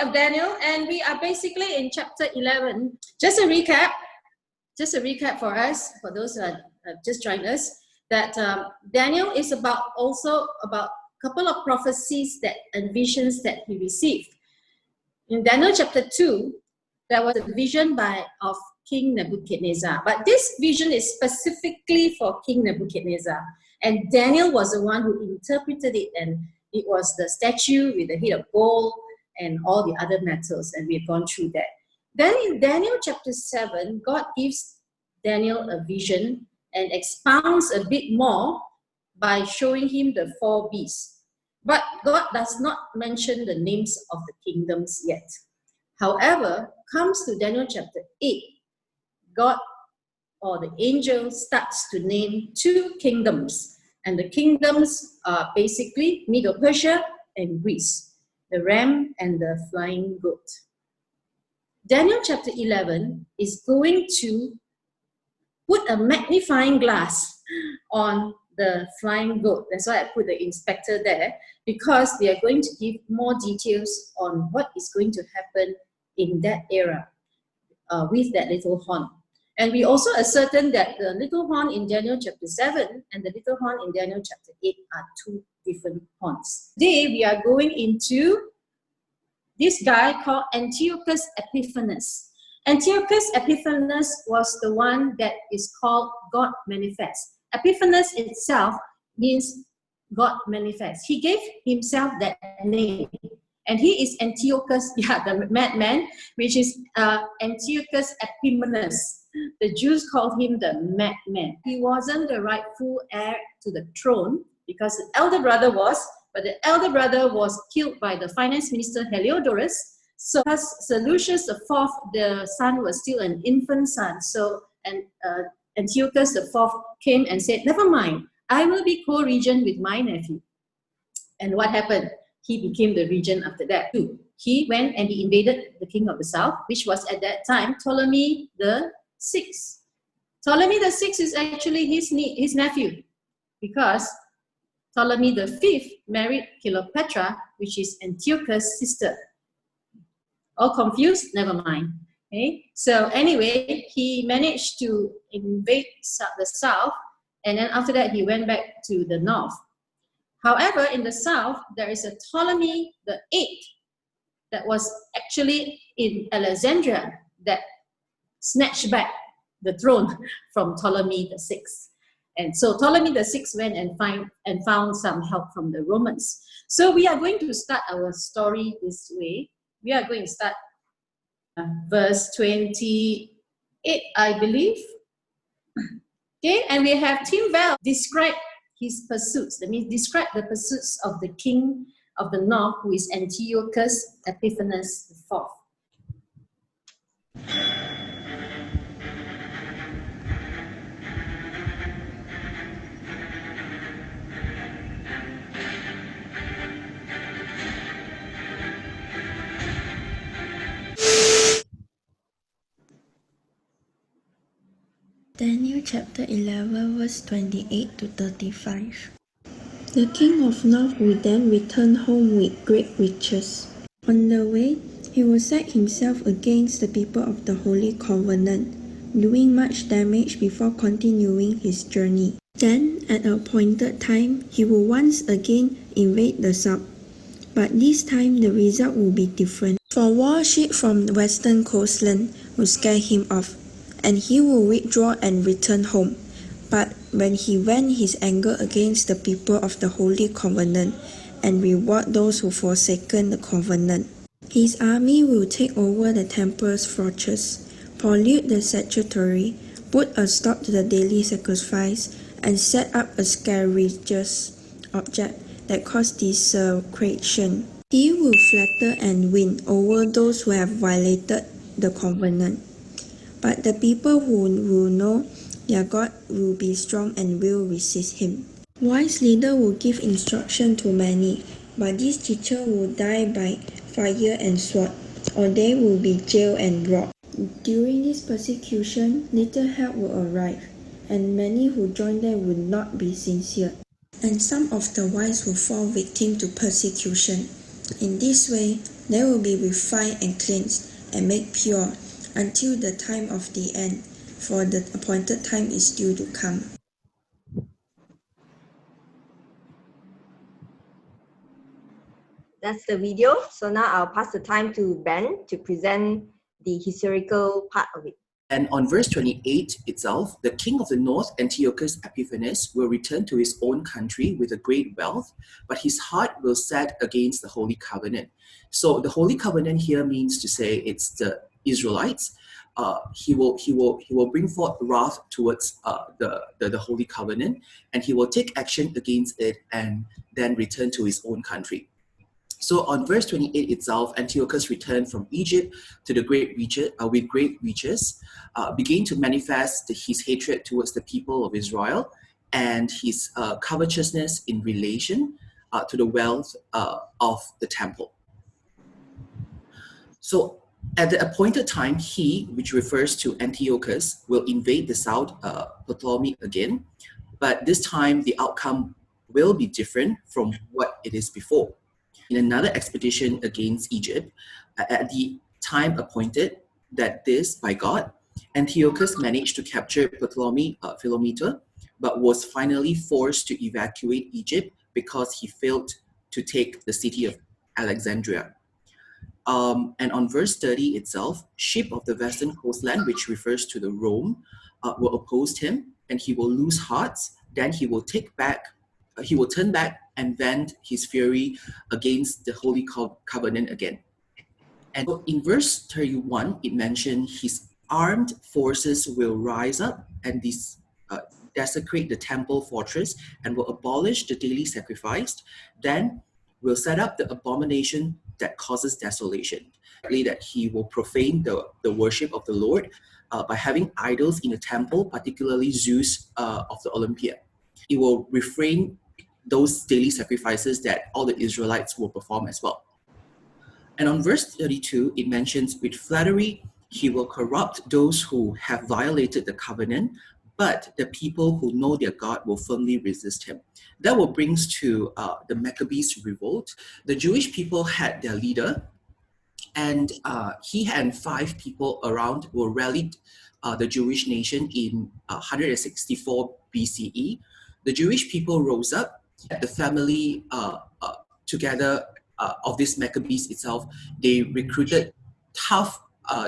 of Daniel, and we are basically in chapter 11. Just a recap for us, for those who have just joined us, that Daniel is also about a couple of prophecies and visions that he received. In Daniel chapter 2, there was a vision of King Nebuchadnezzar, but this vision is specifically for King Nebuchadnezzar, and Daniel was the one who interpreted it, and it was the statue with the head of gold and all the other metals, and we've gone through that. Then in Daniel chapter 7, God gives Daniel a vision and expounds a bit more by showing him the 4 beasts. But God does not mention the names of the kingdoms yet. However, comes to Daniel chapter 8, God or the angel starts to name 2 kingdoms. And the kingdoms are basically Medo-Persia and Greece, the ram and the flying goat. Daniel chapter 11 is going to put a magnifying glass on the flying goat. That's why I put the inspector there, because they are going to give more details on what is going to happen in that era with that little horn. And we also ascertain that the little horn in Daniel chapter 7 and the little horn in Daniel chapter 8 are 2 different horns. Today we are going into this guy called Antiochus Epiphanes. Antiochus Epiphanes was the one that is called God Manifest. Epiphanes itself means God Manifest. He gave himself that name. And he is Antiochus, the madman, which is Antiochus Epiphanes. The Jews called him the madman. He wasn't the rightful heir to the throne because the elder brother was, but the elder brother was killed by the finance minister Heliodorus. So as Seleucus IV, the son was still an infant son. So Antiochus IV came and said, never mind, I will be co-regent with my nephew. And what happened? He became the regent after that too. He went and he invaded the king of the south, which was at that time Ptolemy the Sixth. Ptolemy the Sixth is actually his nephew, because Ptolemy the Fifth married Cleopatra, which is Antiochus' sister. All confused? Never mind. Okay. So anyway, he managed to invade the south, and then after that he went back to the north. However, in the south, there is a Ptolemy the Eighth that was actually in Alexandria that snatched back the throne from Ptolemy the Sixth. And so Ptolemy the Sixth went and found some help from the Romans. So we are going to start our story this way. We are going to start verse 28, I believe. Okay, and we have Tim Val describe his pursuits. That means describe the pursuits of the king of the north, who is Antiochus Epiphanes IV. Daniel chapter 11 verse 28 to 35. The king of north would then return home with great riches. On the way, he will set himself against the people of the Holy Covenant, doing much damage before continuing his journey. Then, at an appointed time, he will once again invade the south. But this time, the result will be different. For warship from the western coastland will scare him off, and he will withdraw and return home. But when he vent his anger against the people of the Holy Covenant and reward those who forsaken the covenant, his army will take over the temple's fortress, pollute the sanctuary, put a stop to the daily sacrifice, and set up a scariest object that cause desecration. He will flatter and win over those who have violated the covenant. But the people who will know their God will be strong and will resist him. Wise leader will give instruction to many, but this teacher will die by fire and sword, or they will be jailed and robbed. During this persecution, little help will arrive, and many who join them will not be sincere. And some of the wise will fall victim to persecution. In this way, They will be refined and cleansed and made pure until the time of the end, for the appointed time is still to come. That's the video. So now I'll pass the time to Ben to present the historical part of it. And on verse 28 itself, the king of the north, Antiochus Epiphanes, will return to his own country with a great wealth, but his heart will set against the Holy Covenant. So the Holy Covenant here means to say it's the Israelites. He will bring forth wrath towards the Holy Covenant, and he will take action against it and then return to his own country. So on verse 28 itself, Antiochus returned from Egypt to the great riches, with great riches, began to manifest his hatred towards the people of Israel and his covetousness in relation to the wealth of the temple. So at the appointed time, he, which refers to Antiochus, will invade the south Ptolemy again, but this time the outcome will be different from what it is before. In another expedition against Egypt, at the time appointed, that this by God, Antiochus managed to capture Ptolemy Philometor, but was finally forced to evacuate Egypt because he failed to take the city of Alexandria. And on verse 30 itself, ship of the western coastland, which refers to the Rome, will oppose him, and he will lose hearts. Then he will turn back and vent his fury against the Holy Covenant again. And in verse 31, it mentions his armed forces will rise up and desecrate the temple fortress and will abolish the daily sacrifice. Then will set up the abomination that causes desolation. That he will profane the worship of the Lord by having idols in the temple, particularly Zeus of the Olympia. It will refrain those daily sacrifices that all the Israelites will perform as well. And on verse 32, it mentions, with flattery, he will corrupt those who have violated the covenant, but the people who know their God will firmly resist him. That will bring us to the Maccabean Revolt. The Jewish people had their leader, and he and 5 people around were rallied the Jewish nation in 164 BCE. The Jewish people rose up. The family together of this Maccabees itself, they recruited tough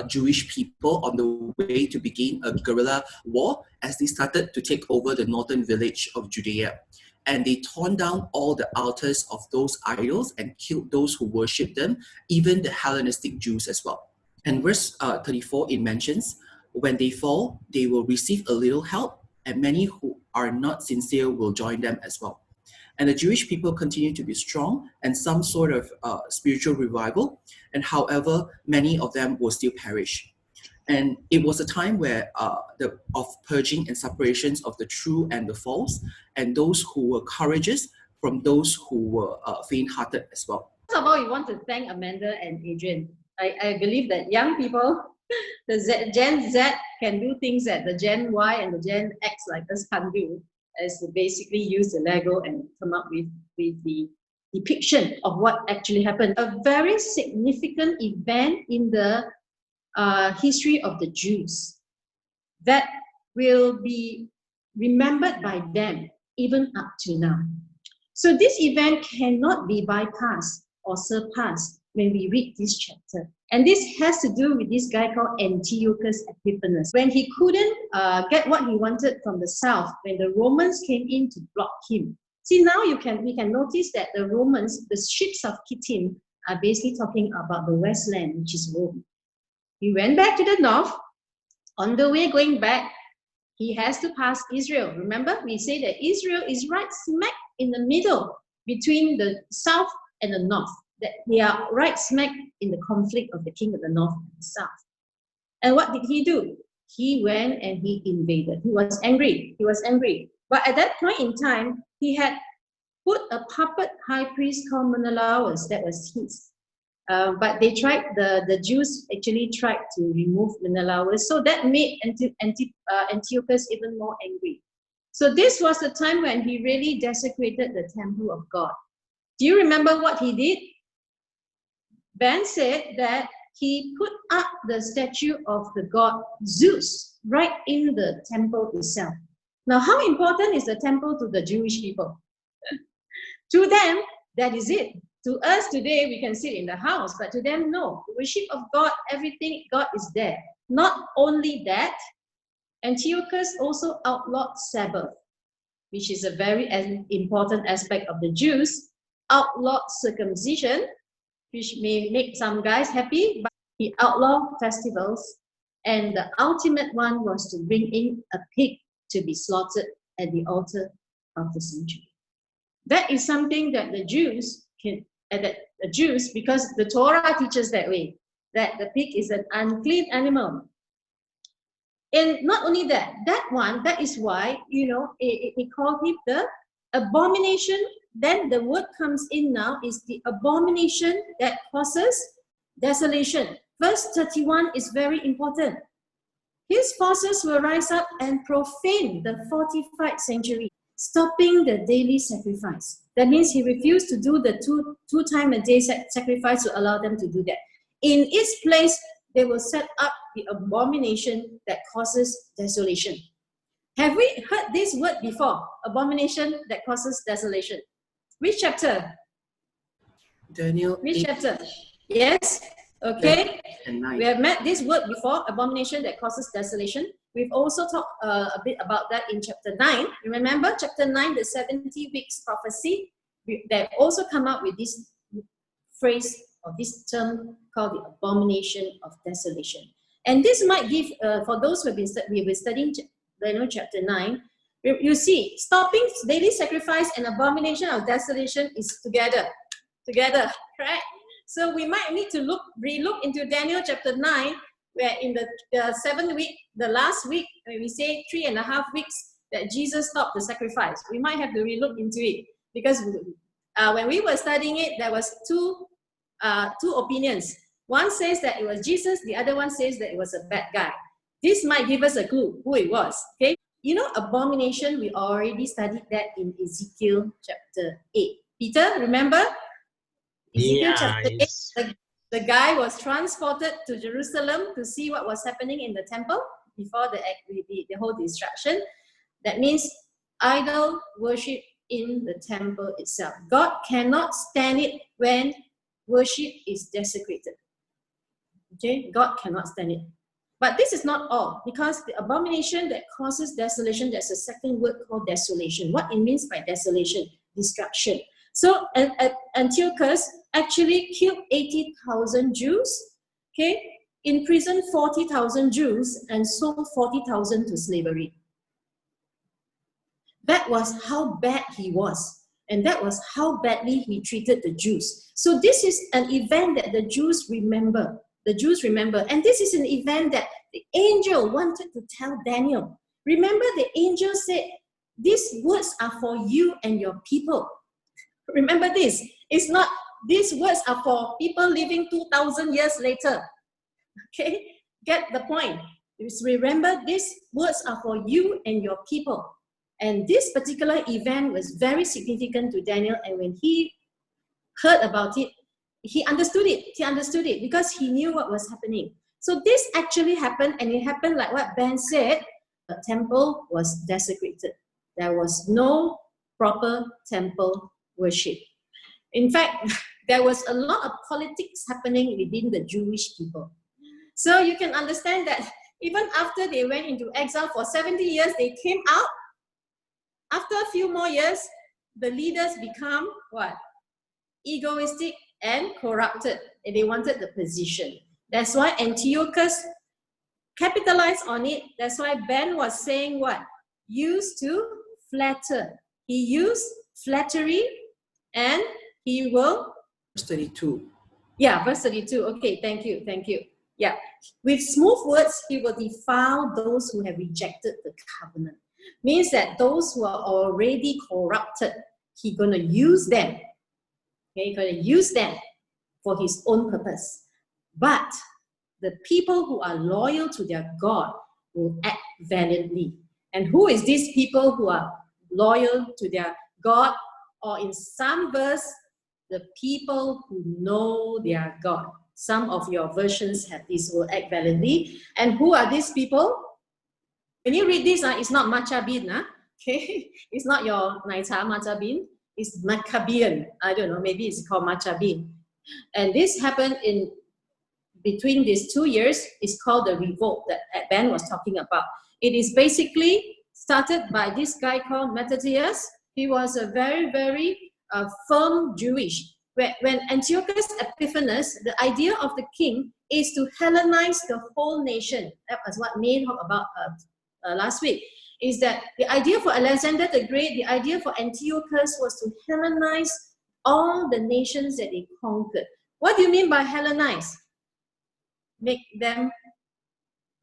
Jewish people on the way to begin a guerrilla war as they started to take over the northern village of Judea. And they torn down all the altars of those idols and killed those who worshipped them, even the Hellenistic Jews as well. And verse 34, it mentions, when they fall, they will receive a little help, and many who are not sincere will join them as well. And the Jewish people continue to be strong and some sort of spiritual revival. And however, many of them will still perish. And it was a time where of purging and separations of the true and the false, and those who were courageous from those who were faint-hearted as well. First of all, we want to thank Amanda and Adrian. I believe that young people, the Gen Z can do things that the Gen Y and the Gen X like us can't do, as to basically use the Lego and come up with the depiction of what actually happened. A very significant event in the history of the Jews that will be remembered by them even up to now. So this event cannot be bypassed or surpassed when we read this chapter. And this has to do with this guy called Antiochus Epiphanes. When he couldn't get what he wanted from the south, when the Romans came in to block him. See, now we can notice that the Romans, the ships of Kittim, are basically talking about the West Land, which is Rome. He went back to the north. On the way going back, he has to pass Israel. Remember, we say that Israel is right smack in the middle between the south and the north. That they are right smack in the conflict of the king of the north and the south. And what did he do? He went and he invaded. He was angry. He was angry. But at that point in time, he had put a puppet high priest called Menelaus. That was his. But they tried, the Jews actually tried to remove Menelaus. So that made Antiochus even more angry. So this was the time when he really desecrated the temple of God. Do you remember what he did? Ben said that he put up the statue of the god Zeus right in the temple itself. Now, how important is the temple to the Jewish people? To them, that is it. To us today, we can sit in the house, but to them, no. The worship of God, everything, God is there. Not only that, Antiochus also outlawed Sabbath, which is a very important aspect of the Jews, outlawed circumcision, which may make some guys happy, but he outlawed festivals, and the ultimate one was to bring in a pig to be slaughtered at the altar of the sanctuary. That is something that the Jews because the Torah teaches that way, that the pig is an unclean animal. And not only that, that is why, it called it the abomination. Then the word comes in now is the abomination that causes desolation. Verse 31 is very important. His forces will rise up and profane the fortified sanctuary, stopping the daily sacrifice. That means he refused to do the two time a day sacrifice to allow them to do that. In its place, they will set up the abomination that causes desolation. Have we heard this word before? Abomination that causes desolation. Which chapter? Daniel Which 8 chapter? Yes. Okay. and 9. We have met this word before, abomination that causes desolation. We've also talked a bit about that in chapter 9. You remember chapter 9, the 70 weeks prophecy? They've also come up with this phrase or this term called the abomination of desolation. And this might give, for those who have been studying chapter 9, you see, stopping daily sacrifice and abomination of desolation is together, right? So we might need to relook into Daniel chapter 9, where in the 7th week, the last week, when we say 3.5 weeks, that Jesus stopped the sacrifice. We might have to relook into it, because when we were studying it, there was two opinions. One says that it was Jesus, the other one says that it was a bad guy. This might give us a clue who it was, okay? Abomination, we already studied that in Ezekiel chapter 8. Peter, remember? Ezekiel chapter 8, the guy was transported to Jerusalem to see what was happening in the temple before the whole destruction. That means idol worship in the temple itself. God cannot stand it when worship is desecrated. Okay, God cannot stand it. But this is not all, because the abomination that causes desolation, there's a second word called desolation. What it means by desolation? Destruction. So Antiochus actually killed 80,000 Jews, okay, imprisoned 40,000 Jews, and sold 40,000 to slavery. That was how bad he was. And that was how badly he treated the Jews. So this is an event that the Jews remember. The Jews remember. And this is an event that the angel wanted to tell Daniel. Remember, the angel said, these words are for you and your people. Remember this. It's not, these words are for people living 2,000 years later. Okay? Get the point. Just remember, these words are for you and your people. And this particular event was very significant to Daniel. And when he heard about it, he understood it. He understood it because he knew what was happening. So this actually happened, and it happened like what Ben said. The temple was desecrated. There was no proper temple worship. In fact, there was a lot of politics happening within the Jewish people. So you can understand that even after they went into exile for 70 years, they came out. After a few more years, the leaders become what? Egoistic and corrupted, and they wanted the position. That's why Antiochus capitalized on it. That's why Ben was saying what? Used to flatter. He used flattery, and he will... Verse 32. Yeah, verse 32. Okay, thank you. Yeah, with smooth words, he will defile those who have rejected the covenant. Means that those who are already corrupted, he's going to use them. Okay, he's going to use them for his own purpose. But the people who are loyal to their God will act valiantly. And who is these people who are loyal to their God? Or in some verse, the people who know their God. Some of your versions have this, will act valiantly. And who are these people? When you read this, it's not Maccabean, okay? It's not your Naita Maccabean, it's Maccabean. I don't know, maybe it's called Maccabean. And this happened in between these 2 years. Is called the revolt that Ben was talking about. It is basically started by this guy called Antiochus. He was a very, very firm Jewish. When Antiochus Epiphanes, the idea of the king is to Hellenize the whole nation. That was what May talked about last week. Is that the idea for Alexander the Great, the idea for Antiochus was to Hellenize all the nations that he conquered. What do you mean by Hellenize? Make them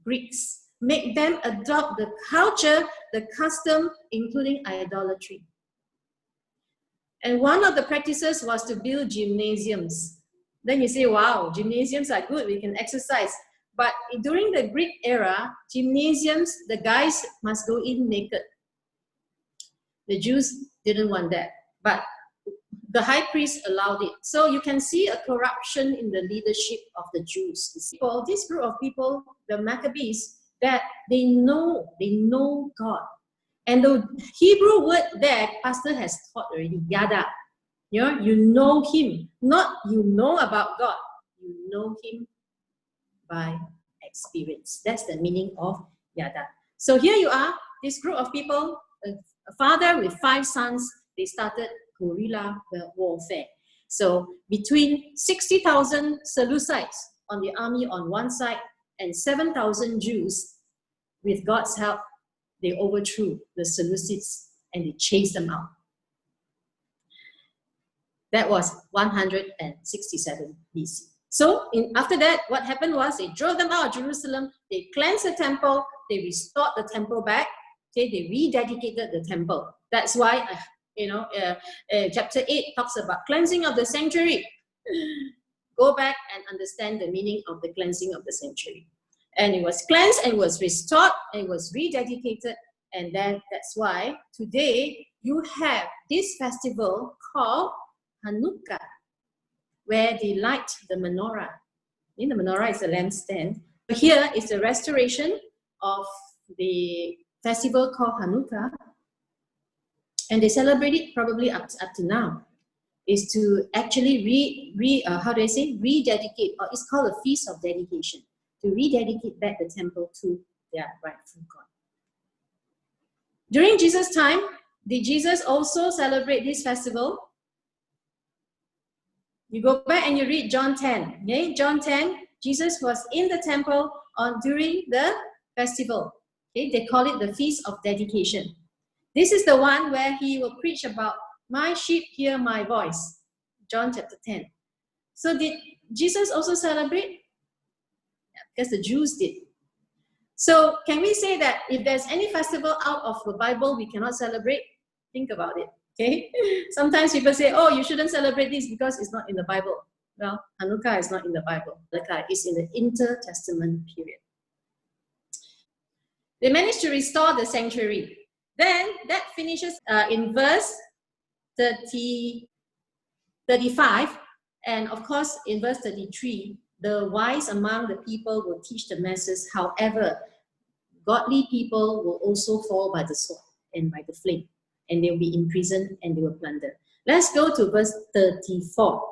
Greeks. Make them adopt the culture, the custom, including idolatry. And one of the practices was to build gymnasiums. Then you say, wow, gymnasiums are good, we can exercise. But during the Greek era, gymnasiums, the guys must go in naked. The Jews didn't want that, but the high priest allowed it. So you can see a corruption in the leadership of the Jews. This group of people, the Maccabees, that they know God. And the Hebrew word there, Pastor has taught already, yada. You know him, not you know about God. You know him by experience. That's the meaning of yada. So here you are, this group of people, a father with 5 sons, they started guerrilla warfare. So between 60,000 Seleucids on the army on one side and 7,000 Jews, with God's help, they overthrew the Seleucids and they chased them out. That was 167 BC. So after that, what happened was they drove them out of Jerusalem, they cleansed the temple, they restored the temple back, okay, they rededicated the temple. That's why, chapter 8 talks about cleansing of the sanctuary. Go back and understand the meaning of the cleansing of the sanctuary. And it was cleansed and was restored and was rededicated. And then that's why today you have this festival called Hanukkah, where they light the menorah. The menorah is a lampstand. Here is the restoration of the festival called Hanukkah. And they celebrate it probably up to now. Is to actually rededicate, or it's called a feast of dedication, to rededicate back the temple to their rightful God. During Jesus' time, did Jesus also celebrate this festival? You go back and you read John 10. Okay? John 10, Jesus was in the temple during the festival. Okay? They call it the Feast of Dedication. This is the one where he will preach about, my sheep hear my voice. John chapter 10. So did Jesus also celebrate? Yeah, because the Jews did. So can we say that if there's any festival out of the Bible we cannot celebrate? Think about it. Okay? Sometimes people say, oh, you shouldn't celebrate this because it's not in the Bible. Well, Hanukkah is not in the Bible. Hanukkah is in the intertestament period. They managed to restore the sanctuary. Then that finishes in verse 35. And of course, in verse 33, the wise among the people will teach the masses. However, godly people will also fall by the sword and by the flame. And they will be imprisoned and they will plunder. Let's go to verse 34.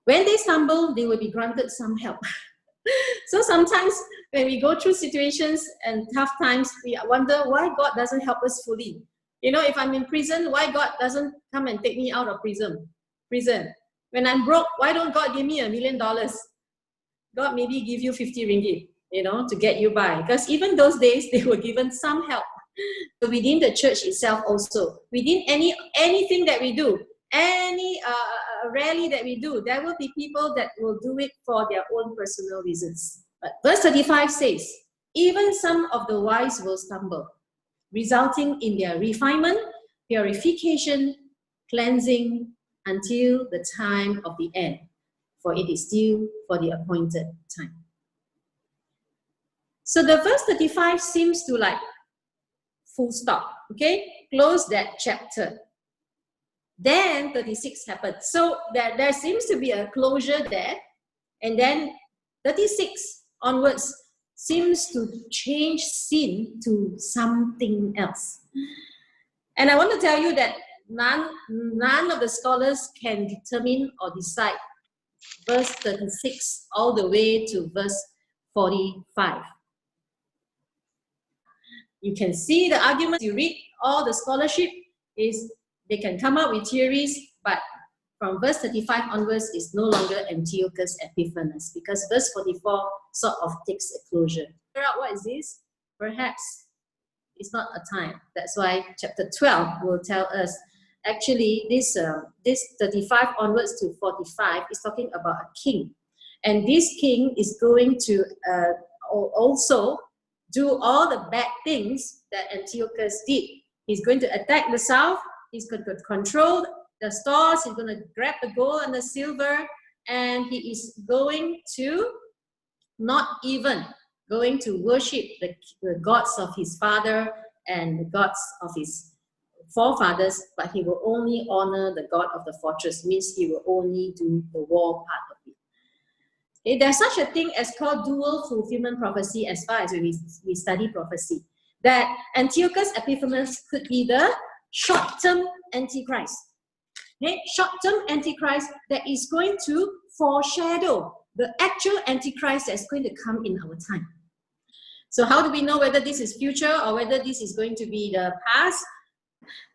When they stumble, they will be granted some help. So sometimes when we go through situations and tough times, we wonder why God doesn't help us fully. If I'm in prison, why God doesn't come and take me out of prison? When I'm broke, why don't God give me $1 million? God maybe give you 50 ringgit, to get you by. Because even those days, they were given some help. So within the church itself also, within anything that we do, any rally that we do, there will be people that will do it for their own personal reasons. But verse 35 says, even some of the wise will stumble, resulting in their refinement, purification, cleansing, until the time of the end, for it is due for the appointed time. So the verse 35 seems to full stop, okay? Close that chapter. Then 36 happened. So there seems to be a closure there. And then 36 onwards seems to change scene to something else. And I want to tell you that none of the scholars can determine or decide verse 36 all the way to verse 45. You can see the arguments, you read all the scholarship, is they can come up with theories, but from verse 35 onwards is no longer Antiochus Epiphanes, because verse 44 sort of takes a closure. Figure out what is this? Perhaps it's not a time. That's why chapter 12 will tell us, actually this 35 onwards to 45 is talking about a king. And this king is going to also do all the bad things that Antiochus did. He's going to attack the south, he's going to control the stores, he's going to grab the gold and the silver, and he is going to not even going to worship the gods of his father and the gods of his forefathers, but he will only honor the God of the fortress, means he will only do the war part of it. Okay, there's such a thing as called dual fulfillment prophecy as far as we study prophecy, that Antiochus Epiphanes could be the short-term Antichrist. Okay, short-term Antichrist that is going to foreshadow the actual Antichrist that's going to come in our time. So how do we know whether this is future or whether this is going to be the past?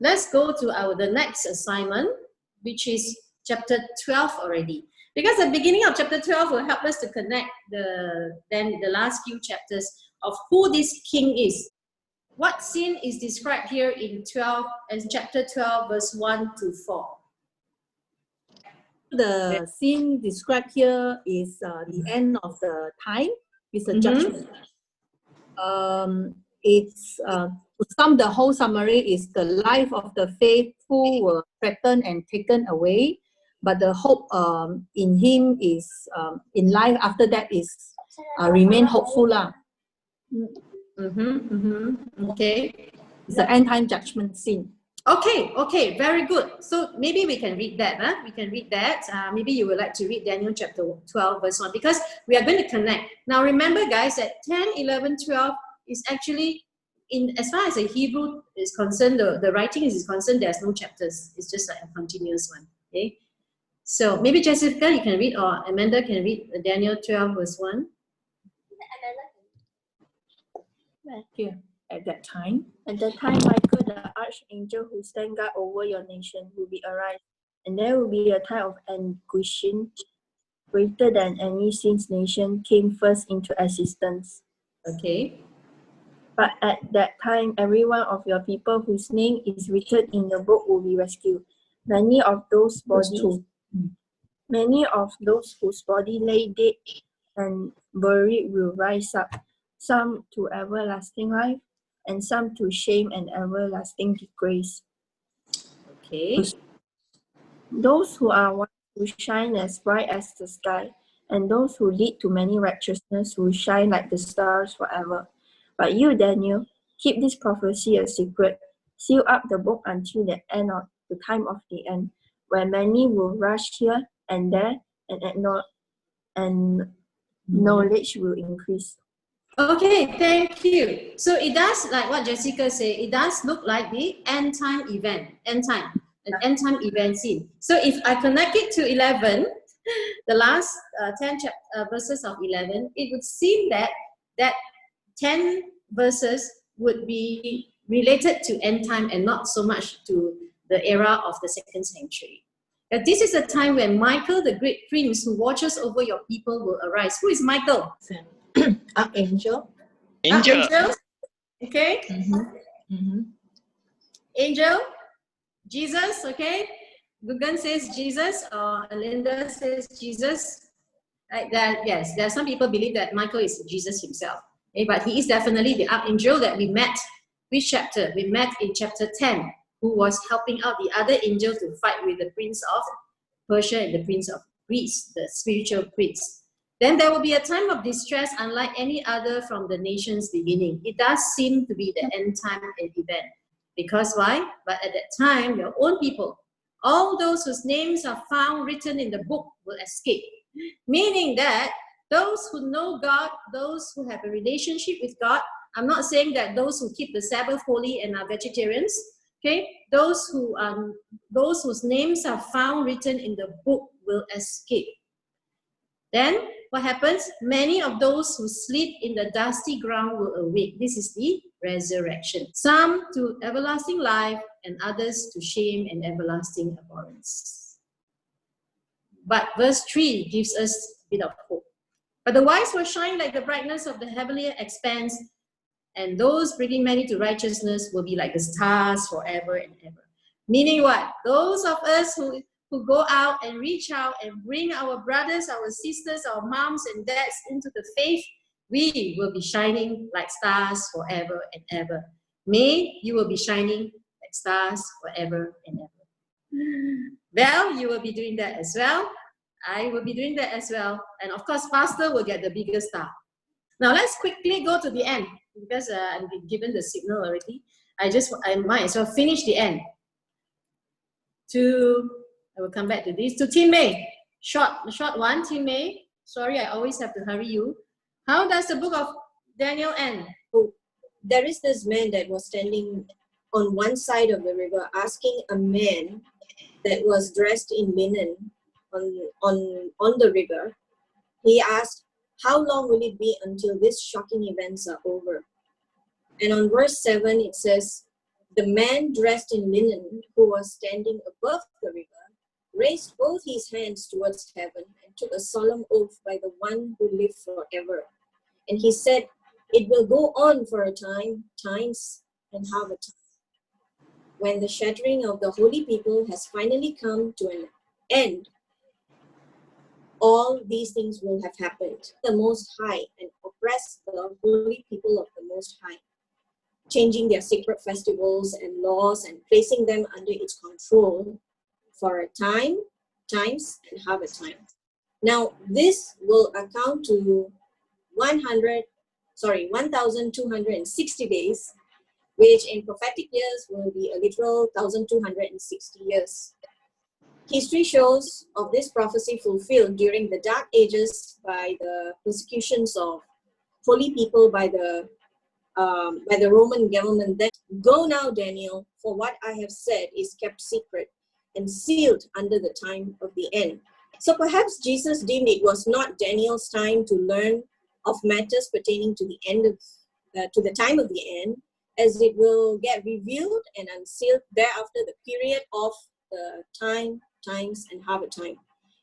Let's go to the next assignment, which is chapter 12 already. Because the beginning of chapter 12 will help us to connect the last few chapters of who this king is. What scene is described here in chapter 12, verse 1 to 4? The scene described here is the end of the time with the judgment. It's to sum the whole summary is the life of the faithful were threatened and taken away, but the hope in him is in life after that is remain hopeful lah. Okay, it's the end time judgment scene. Okay, very good. So maybe we can read that. We can read that. Maybe you would like to read Daniel chapter 12, verse 1, because we are going to connect. Now remember, guys, that 10, 11, 12 is actually, as far as the Hebrew is concerned, the writing is concerned, there's no chapters. It's just like a continuous one. Okay. So maybe Jessica, you can read, or Amanda can read Daniel 12, verse 1. Here. At that time, Michael, the archangel who stands guard over your nation, will be arrived, and there will be a time of anguishing greater than any since nation came first into existence. Okay. But at that time, every one of your people whose name is written in the book will be rescued. Many of those whose body lay dead and buried will rise up, some to everlasting life, and some to shame and everlasting disgrace. Okay. Those who are wise will shine as bright as the sky, and those who lead to many righteousness will shine like the stars forever. But you, Daniel, keep this prophecy a secret. Seal up the book until the end of the time of the end, where many will rush here and there, and knowledge will increase. Okay, thank you. So it does, like what Jessica said, it does look like the end time event, an end time event scene. So if I connect it to 11, the last 10 verses of 11, it would seem that 10 verses would be related to end time and not so much to the era of the 2nd century. That this is a time when Michael, the great prince who watches over your people, will arise. Who is Michael? archangel. Angel. Okay. Angel. Jesus. Okay. Gugan says Jesus, or Alinda says Jesus. Like that. Yes. There are some people believe that Michael is Jesus himself. Okay, but he is definitely the archangel that we met. Which chapter? We met in chapter 10, who was helping out the other angel to fight with the prince of Persia and the prince of Greece, the spiritual prince. Then there will be a time of distress unlike any other from the nation's beginning. It does seem to be the end time event. Because why? But at that time, your own people all those whose names are found written in the book will escape. Meaning that those who know God, those who have a relationship with God, I'm not saying that those who keep the Sabbath holy and are vegetarians, okay, those whose names are found written in the book will escape. Then what happens? Many of those who sleep in the dusty ground will awake. This is the resurrection. Some to everlasting life and others to shame and everlasting abhorrence. But verse 3 gives us a bit of hope. But the wise will shine like the brightness of the heavenly expanse, and those bringing many to righteousness will be like the stars forever and ever. Meaning what? Those of us who go out and reach out and bring our brothers, our sisters, our moms and dads into the faith, we will be shining like stars forever and ever. May you will be shining like stars forever and ever. Well, you will be doing that as well. I will be doing that as well. And of course, Pastor will get the biggest star. Now let's quickly go to the end, because I've been given the signal already. I might as well finish the end. I will come back to this. To Tin May, short one, Tin May. Sorry, I always have to hurry you. How does the book of Daniel end? There is this man that was standing on one side of the river asking a man that was dressed in linen on the river. He asked, how long will it be until these shocking events are over? And on verse 7 it says, the man dressed in linen who was standing above the river raised both his hands towards heaven and took a solemn oath by the one who lived forever. And he said, it will go on for a time, times and half a time. When the shattering of the holy people has finally come to an end, all these things will have happened. The Most High and oppress the holy people of the Most High, changing their sacred festivals and laws and placing them under its control for a time, times, and half a time. Now, this will account to 1,260 days, which in prophetic years will be a literal 1,260 years. History shows of this prophecy fulfilled during the Dark Ages by the persecutions of holy people by the Roman government. Then, go now, Daniel, for what I have said is kept secret and sealed under the time of the end. So perhaps Jesus deemed it was not Daniel's time to learn of matters pertaining to the end of to the time of the end, as it will get revealed and unsealed thereafter the period of the time, times, and half a time,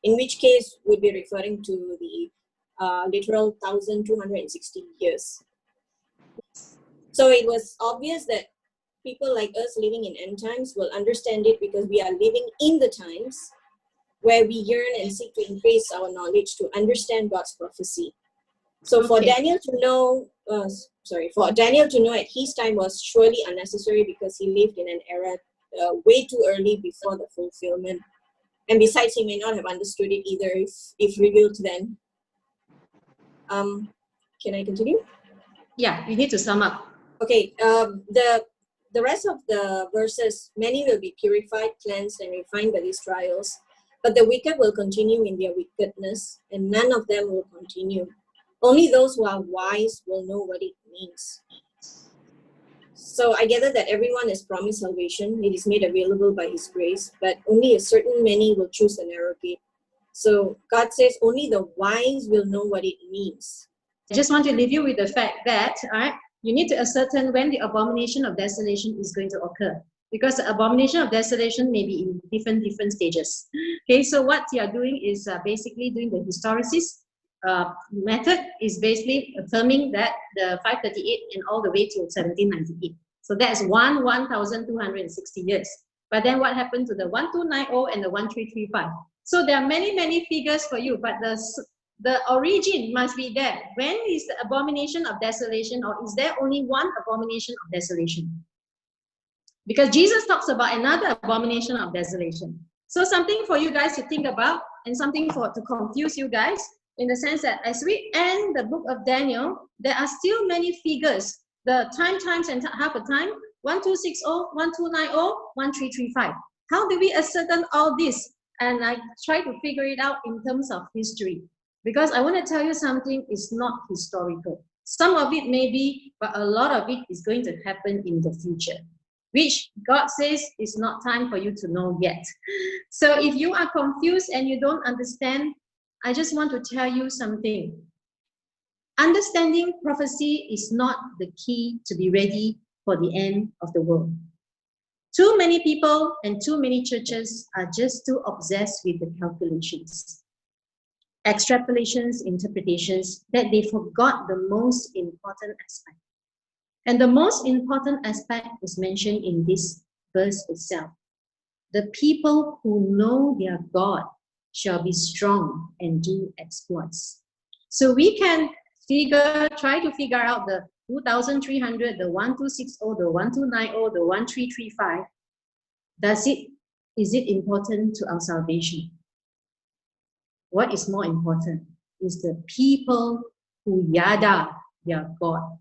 in which case we'd be referring to the literal 1,260 years. So it was obvious that people like us living in end times will understand it, because we are living in the times where we yearn and seek to increase our knowledge to understand God's prophecy. So for Daniel to know, at his time was surely unnecessary, because he lived in an era way too early before the fulfillment. And besides, he may not have understood it either if revealed then. Can I continue? Yeah, you need to sum up. Okay, the rest of the verses, many will be purified, cleansed, and refined by these trials, but the wicked will continue in their wickedness, and none of them will continue. Only those who are wise will know what it means. So I gather that everyone is promised salvation. It is made available by His grace, but only a certain many will choose the narrow gate. So God says only the wise will know what it means. I just want to leave you with the fact that you need to ascertain when the abomination of desolation is going to occur, because the abomination of desolation may be in different stages. Okay, so what you are doing is basically doing the historicist method, is basically affirming that the 538 and all the way to 1798. So that's 1,260 years. But then what happened to the 1290 and the 1335? So there are many figures for you, but the origin must be there. When is the abomination of desolation, or is there only one abomination of desolation? Because Jesus talks about another abomination of desolation. So something for you guys to think about, and something to confuse you guys, in the sense that as we end the book of Daniel, there are still many figures. The time, times, and half a time, 1260, 1290, 1335. How do we ascertain all this? And I try to figure it out in terms of history. Because I want to tell you something is not historical. Some of it may be, but a lot of it is going to happen in the future, which God says is not time for you to know yet. So if you are confused and you don't understand, I just want to tell you something. Understanding prophecy is not the key to be ready for the end of the world. Too many people and too many churches are just too obsessed with the calculations, extrapolations, interpretations, that they forgot the most important aspect. And the most important aspect is mentioned in this verse itself. The people who know their God shall be strong and do exploits. So we can try to figure out the 2,300, the 1,260, the 1,290, the 1,335. Is it important to our salvation? What is more important is the people who yada their God.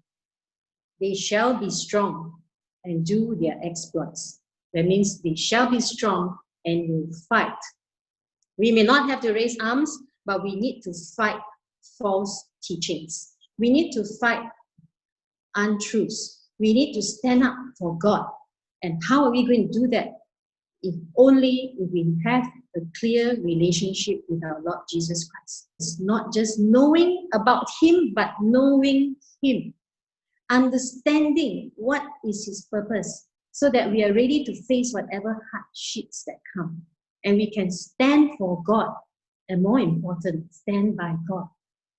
They shall be strong and do their exploits. That means they shall be strong and will fight. We may not have to raise arms, but we need to fight false teachings. We need to fight untruths. We need to stand up for God. And how are we going to do that? If we have a clear relationship with our Lord Jesus Christ. It's not just knowing about Him, but knowing Him. Understanding what is His purpose, so that we are ready to face whatever hardships that come. And we can stand for God. And more important, stand by God,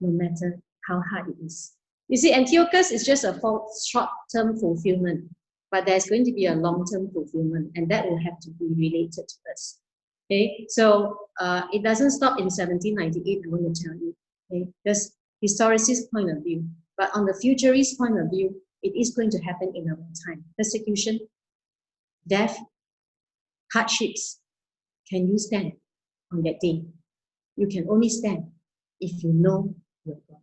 no matter how hard it is. You see, Antiochus is just a short-term fulfillment, but there's going to be a long-term fulfillment, and that will have to be related to us. Okay, so it doesn't stop in 1798, I want to tell you. Okay, just historicist point of view, but on the futurist point of view, it is going to happen in our time. Persecution, death, hardships. Can you stand on that day? You can only stand if you know your God.